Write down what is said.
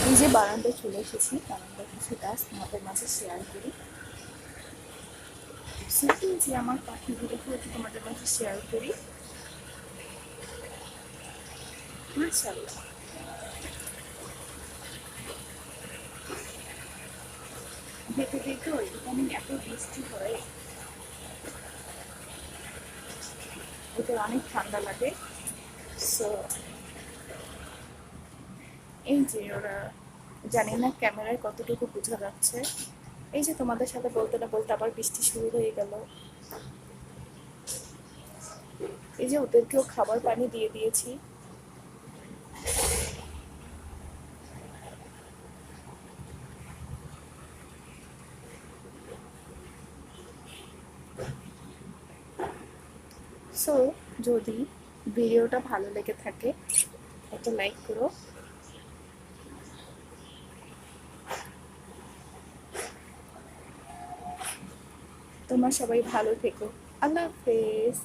এই যে বারান্দায় চলে এসেছি, বারান্দার কিছু গাছ তোমাদের মাঝে শেয়ার করি। সিম্পল যে আমার পাখিগুলোকে একটু তোমাদের মাঝে শেয়ার করি। মাশাআল্লাহ, ভেতরে তো ইদানিং এত বৃষ্টি হয়, ওদের অনেক ঠান্ডা লাগে। সো এই যে ওরা, জানি না ক্যামেরায় কতটুকু বোঝা যাচ্ছে, এই যে তোমাদের সাথে বলতে না বলতে আবার বৃষ্টি শুরু হয়ে গেল। এই যে ওদেরকেও খাবার পানি দিয়ে দিয়েছি। সো যদি ভিডিওটা ভালো লেগে থাকে একটা লাইক করো। তোমরা সবাই ভালো থেকো। আল্লাহ হাফেজ।